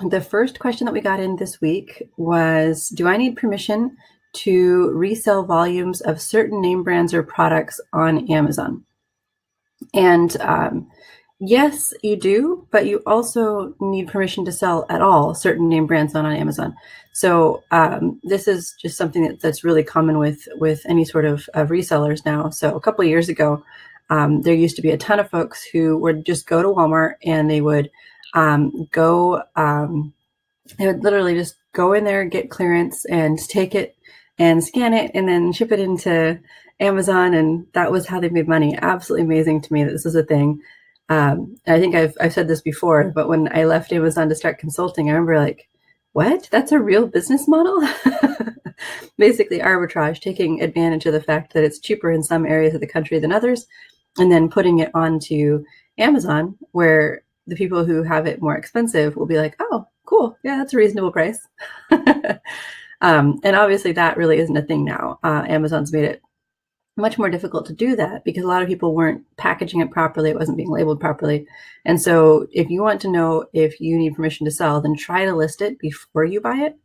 The first question that we got in this week was, do I need permission to resell volumes of certain name brands or products on Amazon? And yes, you do, but you also need permission to sell at all certain name brands on Amazon. So this is just something that's really common with any sort of resellers now. So a couple of years ago, there used to be a ton of folks who would just go to Walmart and they would they would literally just go in there, get clearance, and take it and scan it, and then ship it into Amazon, and that was how they made money. Absolutely amazing to me that this is a thing. I think I've said this before, but when I left Amazon to start consulting, I remember like, what? That's a real business model? Basically arbitrage, taking advantage of the fact that it's cheaper in some areas of the country than others, and then putting it onto Amazon, where the people who have it more expensive will be like, oh, cool, yeah, that's a reasonable price. And obviously that really isn't a thing now. Amazon's made it much more difficult to do that because a lot of people weren't packaging it properly. It wasn't being labeled properly. And so if you want to know if you need permission to sell, then try to list it before you buy it.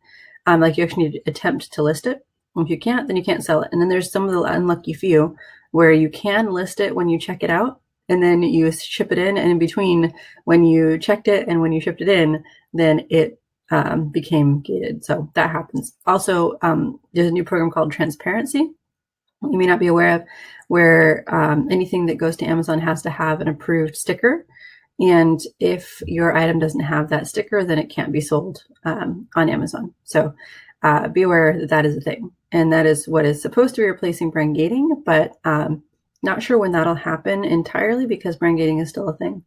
Like you actually need to attempt to list it. If you can't, then you can't sell it. And then there's some of the unlucky few where you can list it when you check it out, and then you ship it in, and in between when you checked it and when you shipped it in, then it became gated. So that happens. Also, there's a new program called Transparency you may not be aware of, where anything that goes to Amazon has to have an approved sticker. And if your item doesn't have that sticker, then it can't be sold on Amazon. So be aware that that is a thing. And that is what is supposed to be replacing brand gating, but not sure when that'll happen entirely because brand gating is still a thing.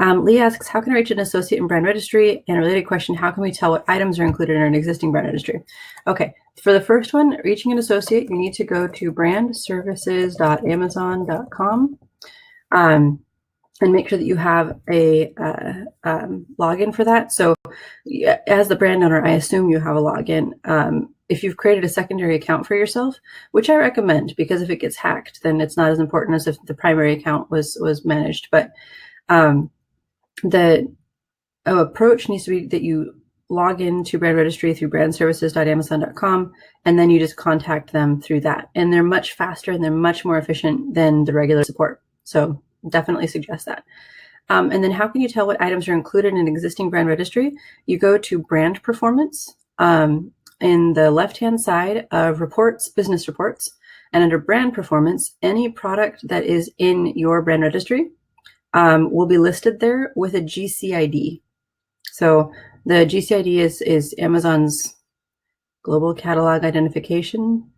Lee asks, how can I reach an associate in brand registry? And a related question, how can we tell what items are included in an existing brand registry? Okay, for the first one, reaching an associate, you need to go to brandservices.amazon.com and make sure that you have a login for that. So as the brand owner, I assume you have a login. If you've created a secondary account for yourself, which I recommend, because if it gets hacked, then it's not as important as if the primary account was managed. But the approach needs to be that you log into brand registry through brandservices.amazon.com, and then you just contact them through that. And they're much faster and they're much more efficient than the regular support. So definitely suggest that. And then how can you tell what items are included in an existing brand registry? You go to brand performance in the left-hand side of reports, business reports, and under brand performance, any product that is in your brand registry will be listed there with a GCID. So the GCID is Amazon's global catalog identification,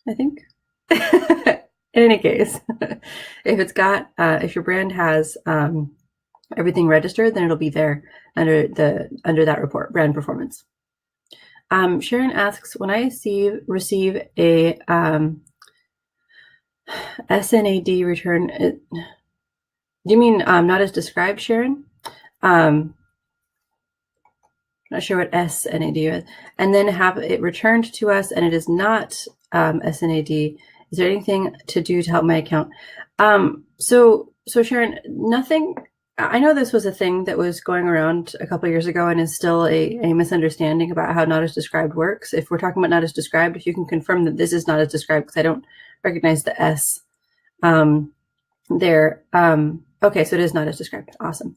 I think. In any case, if your brand has everything registered, then it'll be there under that report, brand performance. Sharon asks, when I receive a SNAD return, do you mean not as described, Sharon? Not sure what SNAD is. And then have it returned to us and it is not SNAD. Is there anything to do to help my account? So Sharon, nothing. I know this was a thing that was going around a couple of years ago and is still a misunderstanding about how not as described works. If we're talking about not as described, if you can confirm that this is not as described, because I don't recognize the S there. Okay, so it is not as described. Awesome.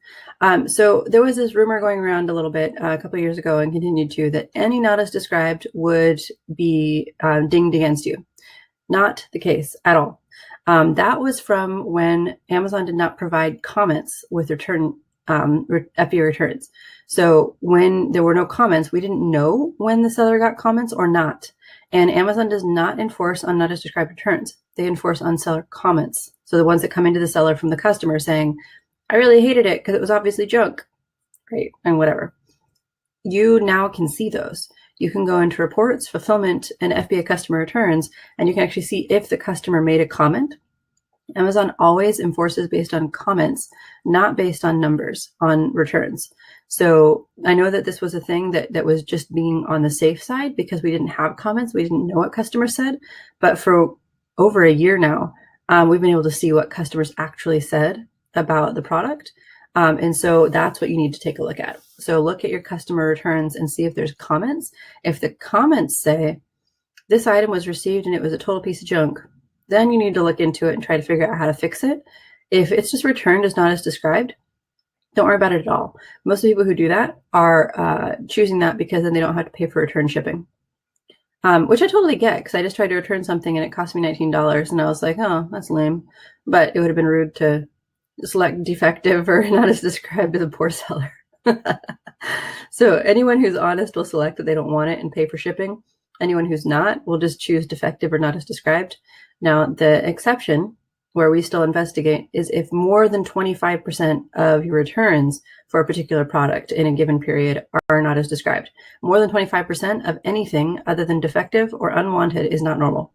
So there was this rumor going around a little bit a couple of years ago and continued to that any not as described would be dinged against you. Not the case at all. That was from when Amazon did not provide comments with return FBA returns. So when there were no comments, we didn't know when the seller got comments or not. And Amazon does not enforce on not as described returns. They enforce on seller comments. So the ones that come into the seller from the customer saying, I really hated it because it was obviously junk, right? And whatever. You now can see those. You can go into reports, fulfillment, and FBA customer returns, and you can actually see if the customer made a comment. Amazon always enforces based on comments, not based on numbers on returns. So I know that this was a thing that was just being on the safe side because we didn't have comments. We didn't know what customers said. But for over a year now, we've been able to see what customers actually said about the product. And so that's what you need to take a look at. So look at your customer returns and see if there's comments. If the comments say, this item was received and it was a total piece of junk, then you need to look into it and try to figure out how to fix it. If it's just returned as not as described, don't worry about it at all. Most people who do that are choosing that because then they don't have to pay for return shipping, which I totally get, because I just tried to return something and it cost me $19 and I was like, oh, that's lame. But it would have been rude to select defective or not as described as a poor seller. So anyone who's honest will select that they don't want it and pay for shipping. Anyone who's not will just choose defective or not as described. Now, the exception where we still investigate is if more than 25% of your returns for a particular product in a given period are not as described. More than 25% of anything other than defective or unwanted is not normal.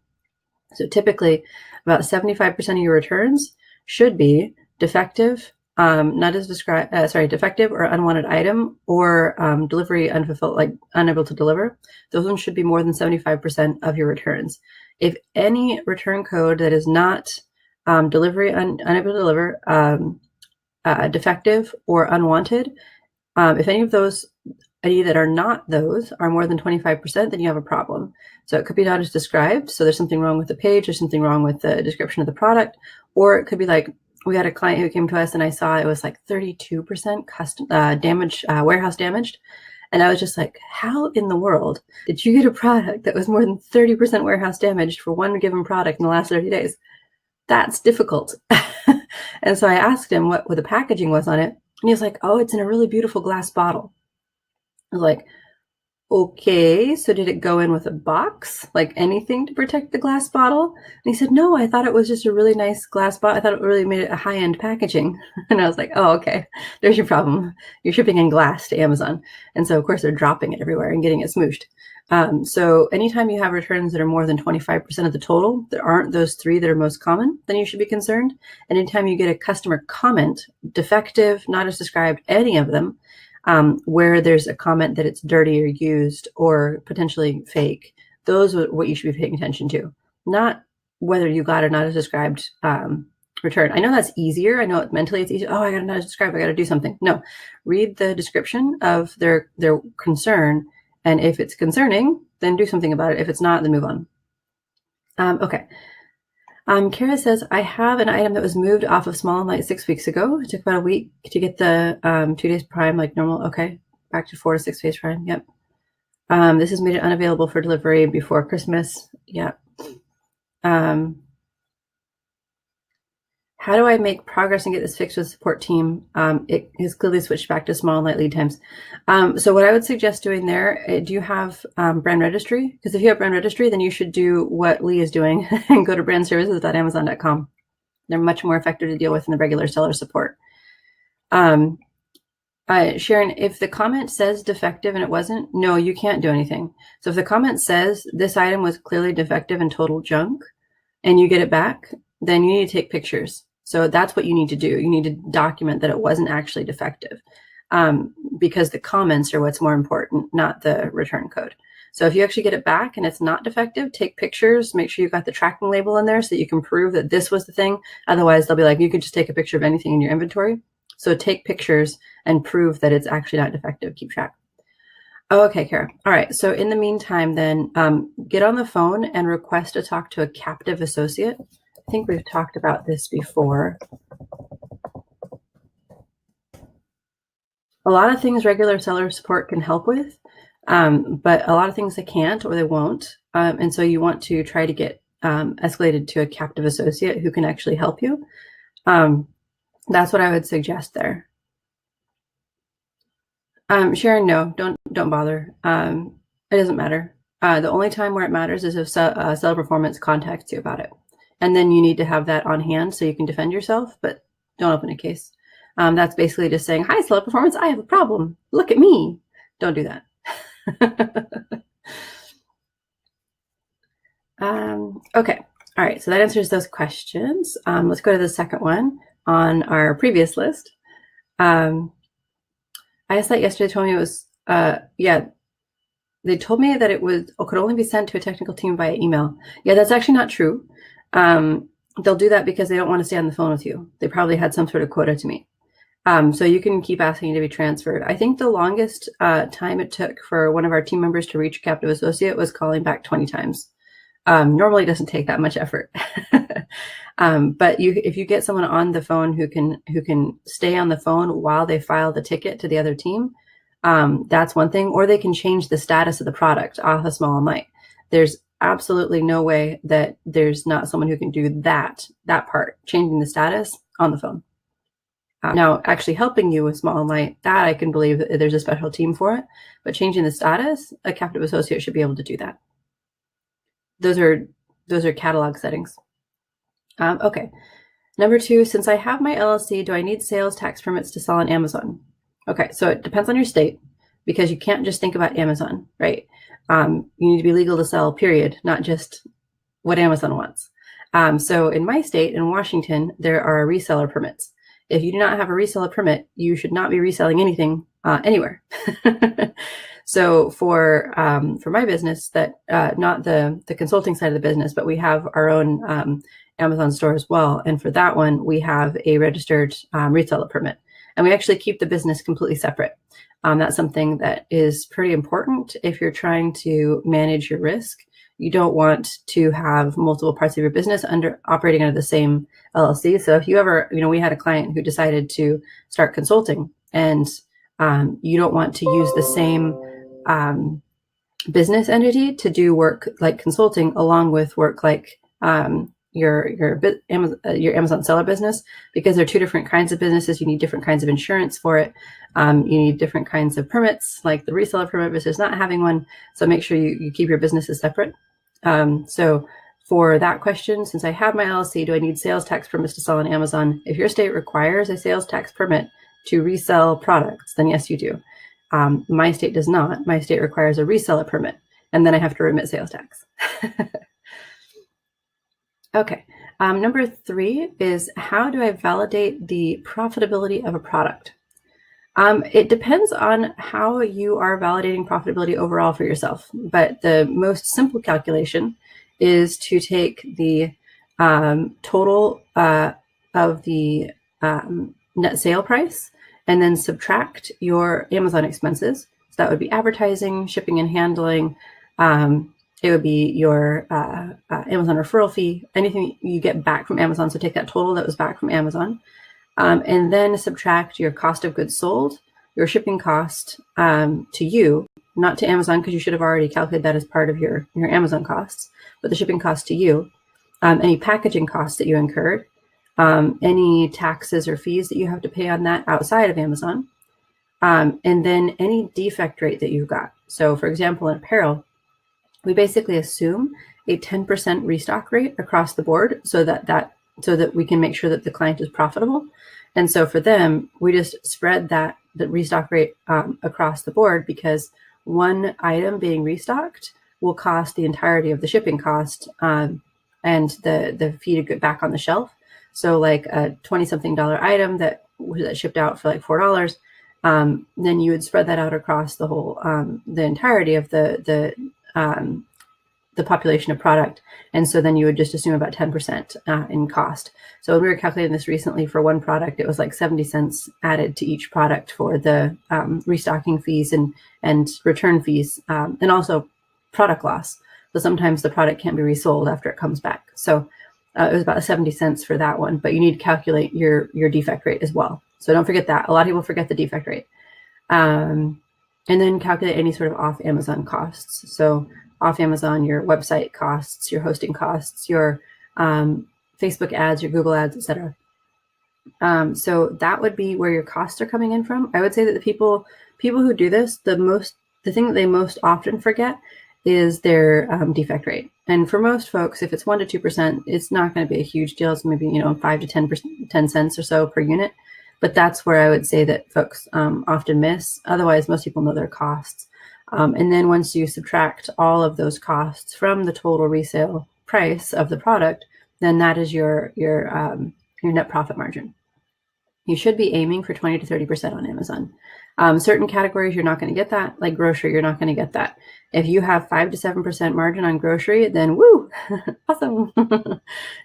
So typically about 75% of your returns should be defective, not as described, defective or unwanted item, or delivery unfulfilled, like unable to deliver. Those ones should be more than 75% of your returns. If any return code that is not delivery unable to deliver, defective or unwanted, if any of those, any that are not those, are more than 25%, then you have a problem. So it could be not as described. So there's something wrong with the page, there's something wrong with the description of the product, or it could be like, we had a client who came to us and I saw it was like 32% custom damage, warehouse damaged. And I was just like, how in the world did you get a product that was more than 30% warehouse damaged for one given product in the last 30 days? That's difficult. And so I asked him what the packaging was on it. And he was like, oh, it's in a really beautiful glass bottle. I was like, okay, so did it go in with a box, like anything to protect the glass bottle? And he said, no, I thought it was just a really nice glass bottle. I thought it really made it a high-end packaging. And I was like, oh, okay, there's your problem. You're shipping in glass to Amazon. And so, of course, they're dropping it everywhere and getting it smooshed. So anytime you have returns that are more than 25% of the total, there aren't those three that are most common, then you should be concerned. And anytime you get a customer comment, defective, not as described, any of them, where there's a comment that it's dirty or used or potentially fake, those are what you should be paying attention to, not whether you got or not as described return. I know that's easier. I know mentally it's easier. Oh, I got to not as described. I got to do something. No, read the description of their concern. And if it's concerning, then do something about it. If it's not, then move on. Okay. Kara says, I have an item that was moved off of Small and Light 6 weeks ago. It took about a week to get the 2 days prime like normal. Okay. Back to 4 to 6 days prime. Yep. This has made it unavailable for delivery before Christmas. Yeah. How do I make progress and get this fixed with the support team? It has clearly switched back to small and light lead times. So what I would suggest doing there, do you have brand registry? Because if you have brand registry, then you should do what Lee is doing and go to brandservices.amazon.com. They're much more effective to deal with than the regular seller support. Sharon, if the comment says defective and it wasn't, no, you can't do anything. So if the comment says this item was clearly defective and total junk and you get it back, then you need to take pictures. So that's what you need to do. You need to document that it wasn't actually defective, because the comments are what's more important, not the return code. So if you actually get it back and it's not defective, take pictures, make sure you've got the tracking label in there so that you can prove that this was the thing. Otherwise, they'll be like, you could just take a picture of anything in your inventory. So take pictures and prove that it's actually not defective. Keep track. Oh, okay, Kara. All right. So in the meantime, then get on the phone and request to talk to a captive associate. I think we've talked about this before. A lot of things regular seller support can help with, but a lot of things they can't or they won't. And so you want to try to get escalated to a captive associate who can actually help you. That's what I would suggest there. Sharon, no, don't bother. It doesn't matter. The only time where it matters is if seller performance contacts you about it. And then you need to have that on hand so you can defend yourself, but don't open a case. That's basically just saying, hi, seller performance, I have a problem. Look at me. Don't do that. Okay. All right. So that answers those questions. Let's go to the second one on our previous list. I asked that yesterday. They told me it was, they told me that it could only be sent to a technical team via email. Yeah, that's actually not true. They'll do that because they don't want to stay on the phone with you. They probably had some sort of quota to meet. So you can keep asking to be transferred. I think the longest time it took for one of our team members to reach a captive associate was calling back 20 times. Normally it doesn't take that much effort. But if you get someone on the phone who can stay on the phone while they file the ticket to the other team, that's one thing. Or they can change the status of the product off a small amount. There's absolutely no way that there's not someone who can do that part, changing the status on the phone. Now, actually helping you with small and light, that I can believe that there's a special team for it. But changing the status, a captive associate should be able to do that. Those are catalog settings. Okay. Number 2, since I have my LLC, do I need sales tax permits to sell on Amazon? Okay, so it depends on your state, because you can't just think about Amazon, right? You need to be legal to sell, period, not just what Amazon wants. So in my state, in Washington, there are reseller permits. If you do not have a reseller permit, you should not be reselling anything anywhere. So for my business, that not the consulting side of the business, but we have our own Amazon store as well. And for that one, we have a registered reseller permit. And we actually keep the business completely separate. That's something that is pretty important if you're trying to manage your risk. You don't want to have multiple parts of your business operating under the same LLC. So if you ever, we had a client who decided to start consulting, and you don't want to use the same business entity to do work like consulting along with work like your Amazon seller business, because they're two different kinds of businesses. You need different kinds of insurance for it. You need different kinds of permits, like the reseller permit versus not having one. So make sure you keep your businesses separate. So for that question, since I have my LLC, do I need sales tax permits to sell on Amazon? If your state requires a sales tax permit to resell products, then yes, you do. My state does not. My state requires a reseller permit, and then I have to remit sales tax. Okay. Number 3 is, how do I validate the profitability of a product? It depends on how you are validating profitability overall for yourself. But the most simple calculation is to take the total of the net sale price and then subtract your Amazon expenses. So that would be advertising, shipping and handling. It would be your Amazon referral fee, anything you get back from Amazon. So take that total that was back from Amazon. And then subtract your cost of goods sold, your shipping cost to you, not to Amazon, because you should have already calculated that as part of your Amazon costs, but the shipping cost to you, any packaging costs that you incurred, any taxes or fees that you have to pay on that outside of Amazon, and then any defect rate that you've got. So for example, in apparel, we basically assume a 10% restock rate across the board so that we can make sure that the client is profitable. And so for them, we just spread the restock rate across the board, because one item being restocked will cost the entirety of the shipping cost and the fee to get back on the shelf. So like a $20-something item that shipped out for like $4, then you would spread that out across the whole the entirety of the population of product. And so then you would just assume about 10% in cost. So when we were calculating this recently for one product, it was like 70 cents added to each product for the restocking fees and return fees, and also product loss. So sometimes the product can't be resold after it comes back. So it was about 70 cents for that one, but you need to calculate your defect rate as well. So don't forget that. A lot of people forget the defect rate. And then calculate any sort of off Amazon costs. So off Amazon, your website costs, your hosting costs, your Facebook ads, your Google ads, etc. So that would be where your costs are coming in from. I would say that the people who do this, the thing that they most often forget is their defect rate. And for most folks, if it's 1 to 2%, it's not going to be a huge deal. It's maybe 5 to 10 cents or so per unit. But that's where I would say that folks often miss. Otherwise, most people know their costs. And then once you subtract all of those costs from the total resale price of the product, then that is your net profit margin. You should be aiming for 20 to 30% on Amazon. Certain categories, you're not going to get that. Like grocery, you're not going to get that. If you have 5 to 7% margin on grocery, then woo, awesome.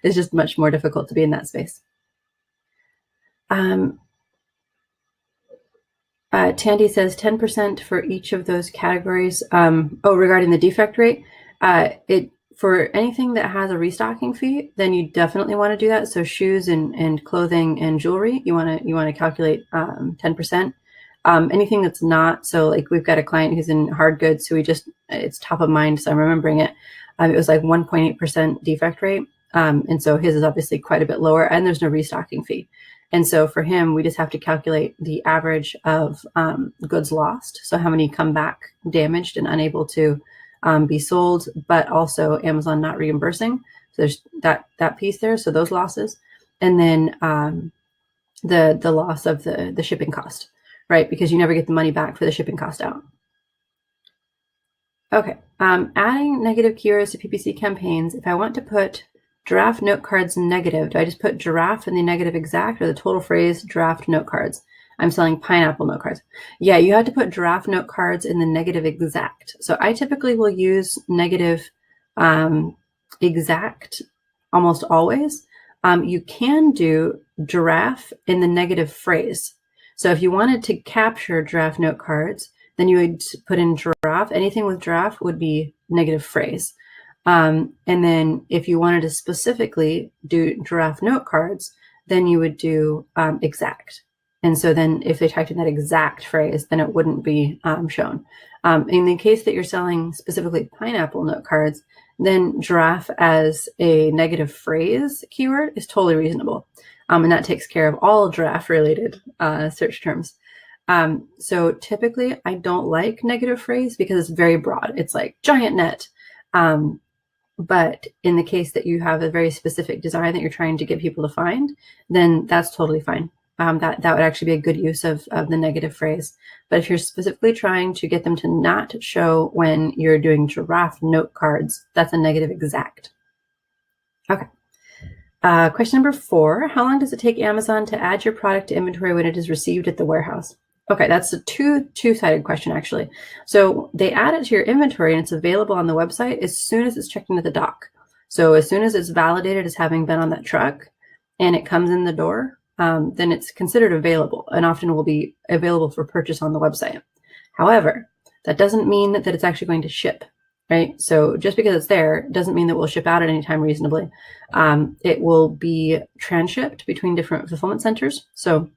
It's just much more difficult to be in that space. Tandy says 10% for each of those categories. Regarding the defect rate, for anything that has a restocking fee, then you definitely want to do that. So shoes and clothing and jewelry, you want to calculate 10%. Anything that's not, so like we've got a client who's in hard goods, so it's top of mind, so I'm remembering it. It was like 1.8% defect rate, and so his is obviously quite a bit lower, and there's no restocking fee. And so for him, we just have to calculate the average of goods lost. So how many come back damaged and unable to be sold, but also Amazon not reimbursing. So there's that piece there. So those losses, and then the loss of the shipping cost, right? Because you never get the money back for the shipping cost out. Okay, adding negative keywords to PPC campaigns. If I want to put giraffe note cards negative, do I just put giraffe in the negative exact, or the total phrase giraffe note cards? I'm selling pineapple note cards. Yeah, you have to put giraffe note cards in the negative exact. So I typically will use negative exact almost always. You can do giraffe in the negative phrase. So if you wanted to capture giraffe note cards, then you would put in giraffe. Anything with giraffe would be negative phrase. And then if you wanted to specifically do giraffe note cards, then you would do exact. And so then if they typed in that exact phrase, then it wouldn't be shown. In the case that you're selling specifically pineapple note cards, then giraffe as a negative phrase keyword is totally reasonable. And that takes care of all giraffe related search terms. So typically I don't like negative phrase because it's very broad. It's like giant net. But in the case that you have a very specific design that you're trying to get people to find, then that's totally fine. That would actually be a good use of the negative phrase. But if you're specifically trying to get them to not show when you're doing giraffe note cards, that's a negative exact. Okay. Question number 4, how long does it take Amazon to add your product to inventory when it is received at the warehouse? Okay, that's a two-sided question, actually. So they add it to your inventory and it's available on the website as soon as it's checked into the dock. So as soon as it's validated as having been on that truck and it comes in the door, then it's considered available and often will be available for purchase on the website. However, that doesn't mean that it's actually going to ship, right? So just because it's there doesn't mean that we'll ship out at any time reasonably. It will be transshipped between different fulfillment centers. So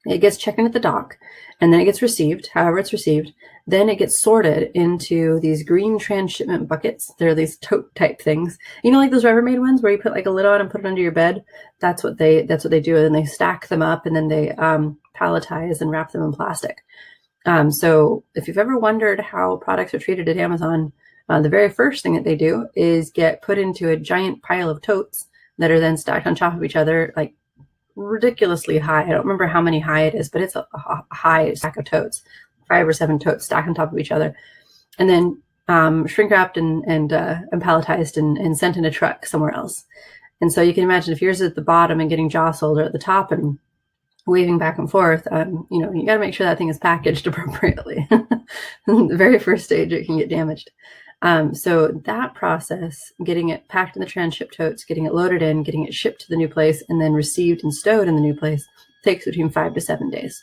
it gets checked in at the dock and then it gets received, however it's received. Then it gets sorted into these green transshipment buckets. They're these tote type things. You know, like those Rubbermaid ones where you put like a lid on and put it under your bed. That's what they do. And they stack them up and then they palletize and wrap them in plastic. So if you've ever wondered how products are treated at Amazon, the very first thing that they do is get put into a giant pile of totes that are then stacked on top of each other, like ridiculously high. I don't remember how many high it is, but it's a high stack of totes, 5 or 7 totes stacked on top of each other, and then shrink wrapped and palletized and sent in a truck somewhere else. And so you can imagine if yours is at the bottom and getting jostled, or at the top and waving back and forth, you got to make sure that thing is packaged appropriately. The very first stage, it can get damaged. So that process, getting it packed in the tranship totes, getting it loaded in, getting it shipped to the new place, and then received and stowed in the new place takes between 5 to 7 days.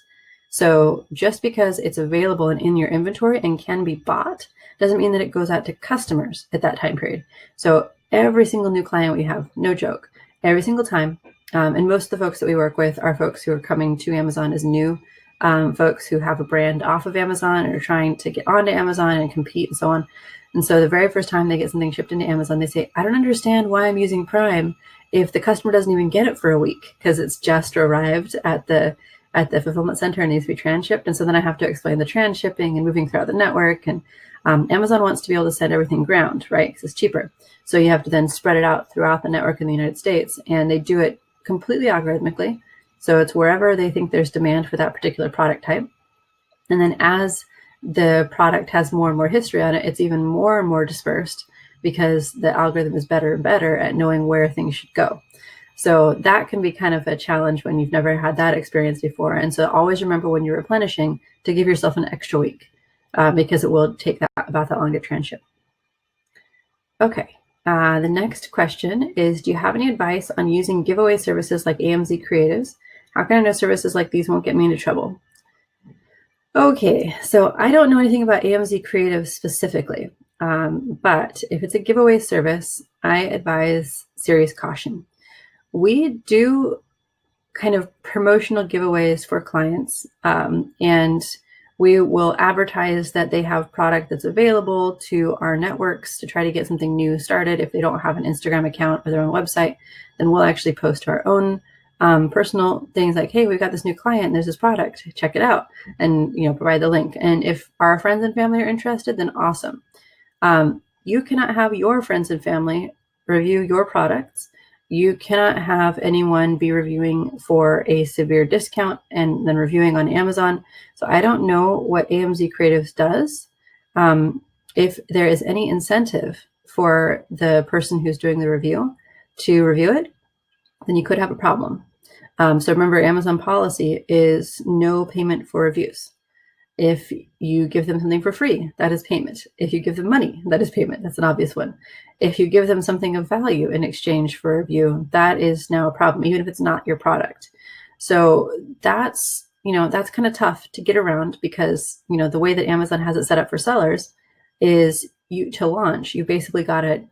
So just because it's available and in your inventory and can be bought doesn't mean that it goes out to customers at that time period. So every single new client we have, no joke, every single time, and most of the folks that we work with are folks who are coming to Amazon as new folks who have a brand off of Amazon or are trying to get onto Amazon and compete and so on. And so the very first time they get something shipped into Amazon, they say, I don't understand why I'm using Prime if the customer doesn't even get it for a week because it's just arrived at the fulfillment center and needs to be transshipped. And so then I have to explain the transshipping and moving throughout the network. And Amazon wants to be able to send everything ground, right? Because it's cheaper. So you have to then spread it out throughout the network in the United States. And they do it completely algorithmically. So it's wherever they think there's demand for that particular product type. And then as the product has more and more history on it, it's even more and more dispersed because the algorithm is better and better at knowing where things should go. So that can be kind of a challenge when you've never had that experience before. And so always remember when you're replenishing to give yourself an extra week because it will take about that long to transship. Okay, the next question is, do you have any advice on using giveaway services like AMZ Creatives? How can I know services like these won't get me into trouble? Okay, so I don't know anything about AMZ Creatives specifically, but if it's a giveaway service, I advise serious caution. We do kind of promotional giveaways for clients, and we will advertise that they have product that's available to our networks to try to get something new started. If they don't have an Instagram account or their own website, then we'll actually post to our own personal things like, hey, we've got this new client, there's this product, check it out, and provide the link. And if our friends and family are interested, then awesome. You cannot have your friends and family review your products. You cannot have anyone be reviewing for a severe discount and then reviewing on Amazon. So I don't know what AMZ Creatives does. If there is any incentive for the person who's doing the review to review it, then you could have a problem. So remember, Amazon policy is no payment for reviews. If you give them something for free, that is payment. If you give them money, that is payment. That's an obvious one. If you give them something of value in exchange for a review, that is now a problem, even if it's not your product. So that's kind of tough to get around, because the way that Amazon has it set up for sellers is to launch, you basically got to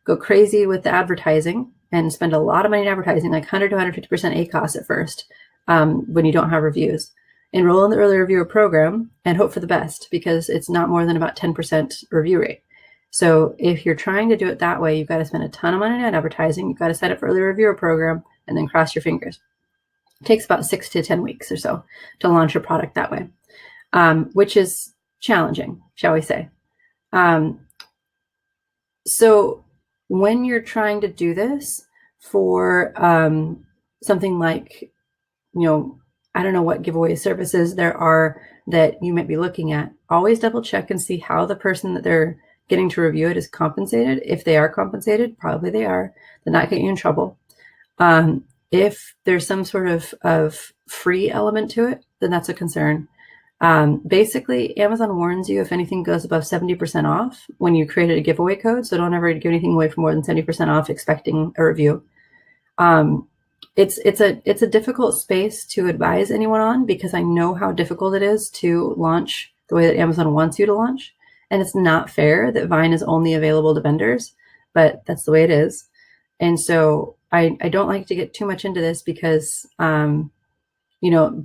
go crazy with the advertising and spend a lot of money in advertising, like 100 to 150% ACOS at first, when you don't have reviews. Enroll in the early reviewer program and hope for the best, because it's not more than about 10% review rate. So if you're trying to do it that way, you've got to spend a ton of money on advertising. You've got to set up for early reviewer program and then cross your fingers. It takes about 6 to 10 weeks or so to launch a product that way, which is challenging, shall we say. So when you're trying to do this for something like, I don't know what giveaway services there are that you might be looking at, always double check and see how the person that they're getting to review it is compensated. If they are compensated, probably they are, they're not getting you in trouble. If there's some sort of free element to it, then that's a concern. Basically, Amazon warns you if anything goes above 70% off when you created a giveaway code. So don't ever give anything away for more than 70% off expecting a review. It's a difficult space to advise anyone on, because I know how difficult it is to launch the way that Amazon wants you to launch. And it's not fair that Vine is only available to vendors, but that's the way it is. And so I don't like to get too much into this, because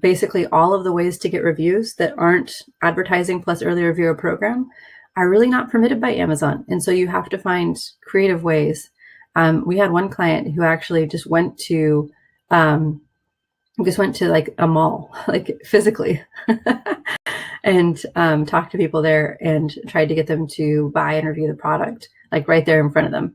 basically all of the ways to get reviews that aren't advertising plus early reviewer program are really not permitted by Amazon. And so you have to find creative ways. We had one client who actually just went to like a mall, like physically, and talked to people there and tried to get them to buy and review the product, like right there in front of them.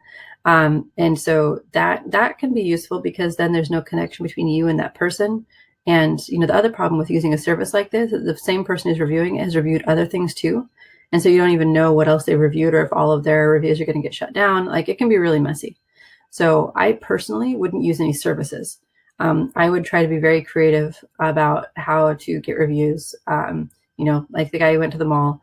And so that can be useful, because then there's no connection between you and that person. And the other problem with using a service like this is the same person who's reviewing it has reviewed other things too. And so you don't even know what else they reviewed, or if all of their reviews are going to get shut down. Like, it can be really messy. So I personally wouldn't use any services. I would try to be very creative about how to get reviews, like the guy who went to the mall,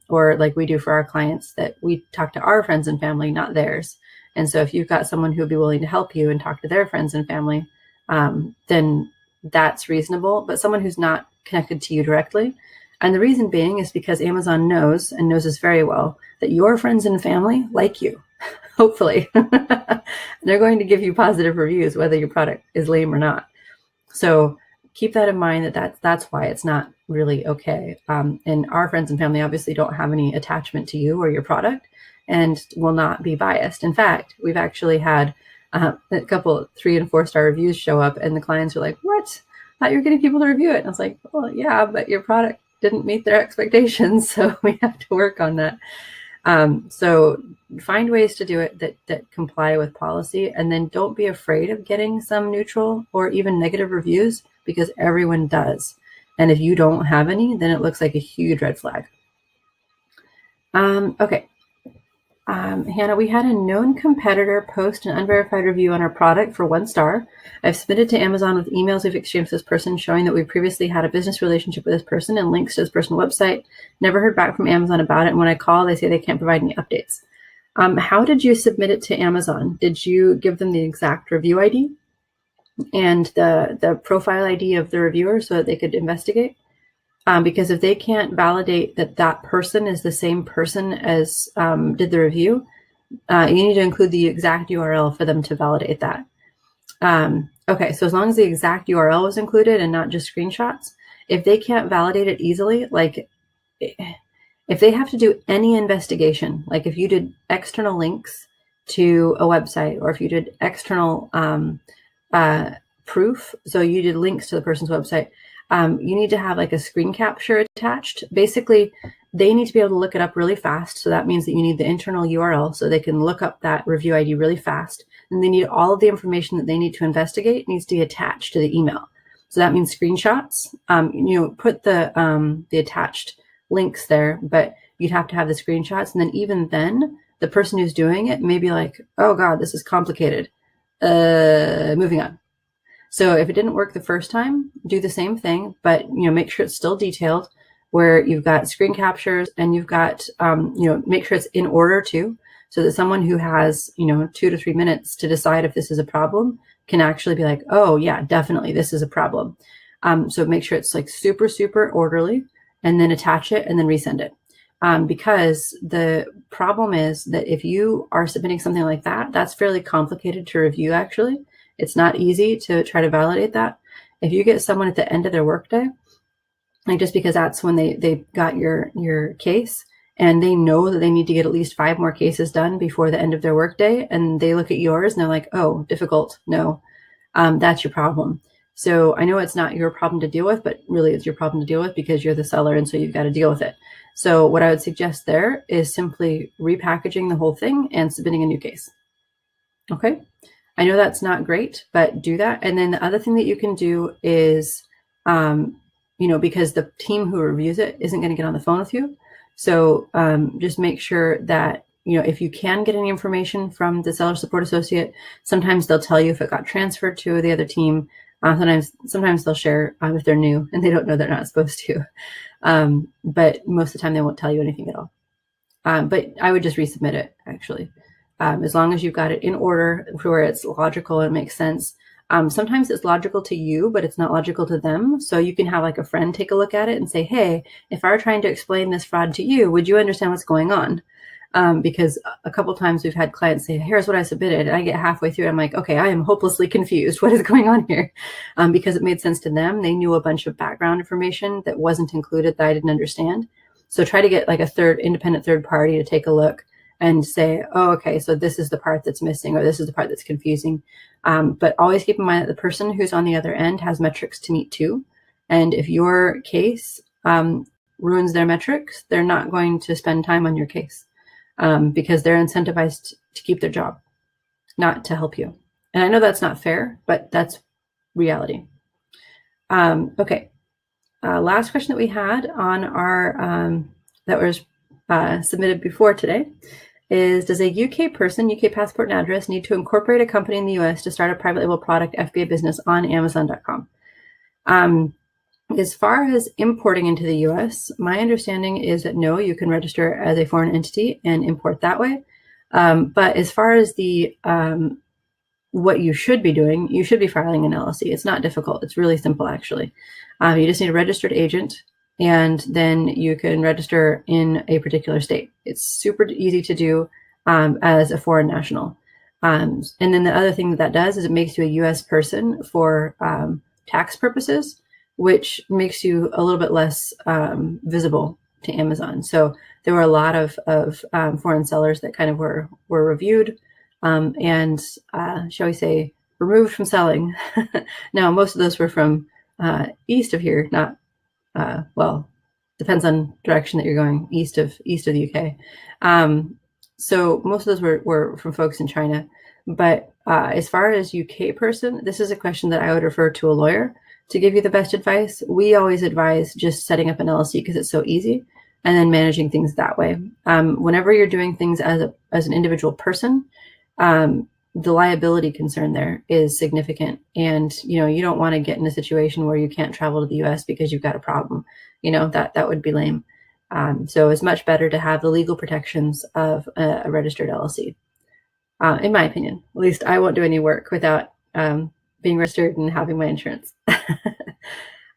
or like we do for our clients, that we talk to our friends and family, not theirs. And so if you've got someone who would be willing to help you and talk to their friends and family, then that's reasonable. But someone who's not connected to you directly. And the reason being is because Amazon knows, and knows this very well, that your friends and family like you, hopefully. They're going to give you positive reviews, whether your product is lame or not. So keep that in mind, that's why it's not really okay. And our friends and family obviously don't have any attachment to you or your product, and will not be biased. In fact, we've actually had a couple 3 and 4 star reviews show up, and the clients are like, what? I thought you were getting people to review it. And I was like, well, yeah, but your product didn't meet their expectations, so we have to work on that. So find ways to do it that comply with policy, and then don't be afraid of getting some neutral or even negative reviews, because everyone does. And if you don't have any, then it looks like a huge red flag. Okay. Hannah, we had a known competitor post an unverified review on our product for 1 star. I've submitted to Amazon with emails we've exchanged with this person showing that we previously had a business relationship with this person and links to this person's website. Never heard back from Amazon about it. And when I call, they say they can't provide any updates. How did you submit it to Amazon? Did you give them the exact review ID and the profile ID of the reviewer so that they could investigate? Because if they can't validate that that person is the same person as did the review, you need to include the exact URL for them to validate that. Okay, so as long as the exact URL is included and not just screenshots, if they can't validate it easily, like if they have to do any investigation, like if you did external links to a website, or if you did external proof, so you did links to the person's website, you need to have like a screen capture attached. Basically, they need to be able to look it up really fast. So that means that you need the internal URL so they can look up that review ID really fast. And they need all of the information that they need to investigate needs to be attached to the email. So that means screenshots. Put the attached links there, but you'd have to have the screenshots. And then even then, the person who's doing it may be like, oh God, this is complicated. Moving on. So if it didn't work the first time, do the same thing, but make sure it's still detailed, where you've got screen captures and you've got make sure it's in order too, so that someone who has 2 to 3 minutes to decide if this is a problem can actually be like, oh yeah, definitely this is a problem. So make sure it's like super, super orderly, and then attach it and then resend it. Because the problem is that if you are submitting something like that, that's fairly complicated to review actually. It's not easy to try to validate that. If you get someone at the end of their workday, like just because that's when they got your case, and they know that they need to get at least 5 more cases done before the end of their workday, and they look at yours and they're like, oh, difficult, no, that's your problem. So I know it's not your problem to deal with, but really it's your problem to deal with because you're the seller, and so you've got to deal with it. So what I would suggest there is simply repackaging the whole thing and submitting a new case. Okay. I know that's not great, but do that. And then the other thing that you can do is, because the team who reviews it isn't going to get on the phone with you. So just make sure that, if you can get any information from the seller support associate, sometimes they'll tell you if it got transferred to the other team. Sometimes they'll share if they're new and they don't know they're not supposed to. But most of the time they won't tell you anything at all. But I would just resubmit it actually. As long as you've got it in order where it's logical and makes sense. Sometimes it's logical to you, but it's not logical to them. So you can have like a friend take a look at it and say, hey, if I were trying to explain this fraud to you, would you understand what's going on? Because a couple times we've had clients say, here's what I submitted. And I get halfway through. I'm like, okay, I am hopelessly confused. What is going on here? Because it made sense to them. They knew a bunch of background information that wasn't included that I didn't understand. So try to get like a independent third party to take a look and say, oh, okay, so this is the part that's missing, or this is the part that's confusing. But always keep in mind that the person who's on the other end has metrics to meet too. And if your case ruins their metrics, they're not going to spend time on your case because they're incentivized to keep their job, not to help you. And I know that's not fair, but that's reality. Okay. Last question that we had on our, that was submitted before today is, does a UK person, UK passport and address, need to incorporate a company in the US to start a private label product FBA business on Amazon.com? As far as importing into the US, my understanding is that no, you can register as a foreign entity and import that way. But as far as the what you should be doing, you should be filing an LLC. It's not difficult. It's really simple, actually. You just need a registered agent, and then you can register in a particular state. It's super easy to do as a foreign national. And then the other thing that does is it makes you a U.S. person for tax purposes, which makes you a little bit less visible to Amazon. So there were a lot of foreign sellers that kind of were reviewed and, shall we say, removed from selling. Now, most of those were from east of here, not well, depends on direction that you're going, east of the UK. So most of those were from folks in China. But as far as UK person, this is a question that I would refer to a lawyer to give you the best advice. We always advise just setting up an LLC because it's so easy, and then managing things that way. Whenever you're doing things as an individual person, the liability concern there is significant, and you don't want to get in a situation where you can't travel to the US because you've got a problem. That would be lame. So it's much better to have the legal protections of a registered LLC. In my opinion, at least I won't do any work without being registered and having my insurance.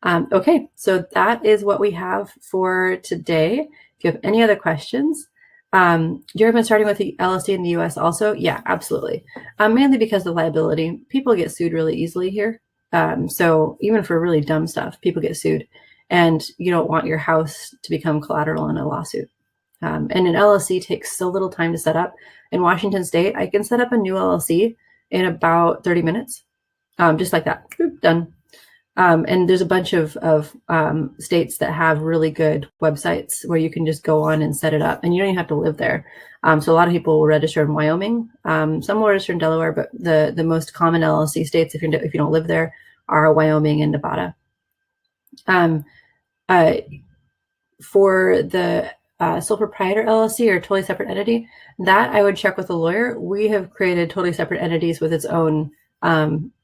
Okay, so that is what we have for today. If you have any other questions, do you recommend starting with the LLC in the US also? Yeah, absolutely. Mainly because of the liability. People get sued really easily here. So even for really dumb stuff, people get sued, and you don't want your house to become collateral in a lawsuit. And an LLC takes so little time to set up. In Washington State, I can set up a new LLC in about 30 minutes, just like that. Boop, done. And there's a bunch of states that have really good websites where you can just go on and set it up, and you don't even have to live there. So a lot of people will register in Wyoming. Some will register in Delaware, but the most common LLC states, if you don't live there, are Wyoming and Nevada. For the sole proprietor LLC or totally separate entity, that I would check with a lawyer. We have created totally separate entities with its own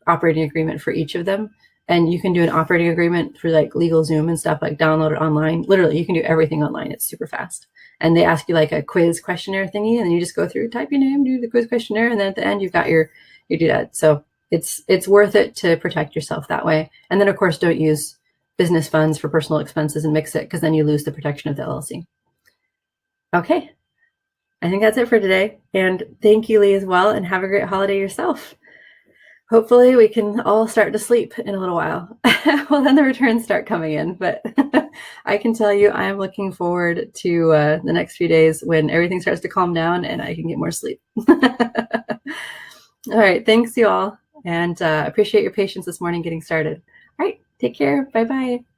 operating agreement for each of them. And you can do an operating agreement for like LegalZoom and stuff, like download it online. Literally, you can do everything online. It's super fast. And they ask you like a quiz questionnaire thingy, and then you just go through, type your name, do the quiz questionnaire, and then at the end you've got your doodad. So it's worth it to protect yourself that way. And then of course, don't use business funds for personal expenses and mix it, because then you lose the protection of the LLC. Okay, I think that's it for today. And thank you, Lee, as well, and have a great holiday yourself. Hopefully we can all start to sleep in a little while. Well, then the returns start coming in, but I can tell you I am looking forward to the next few days when everything starts to calm down and I can get more sleep. All right, thanks you all, and appreciate your patience this morning getting started. All right, take care. Bye-bye.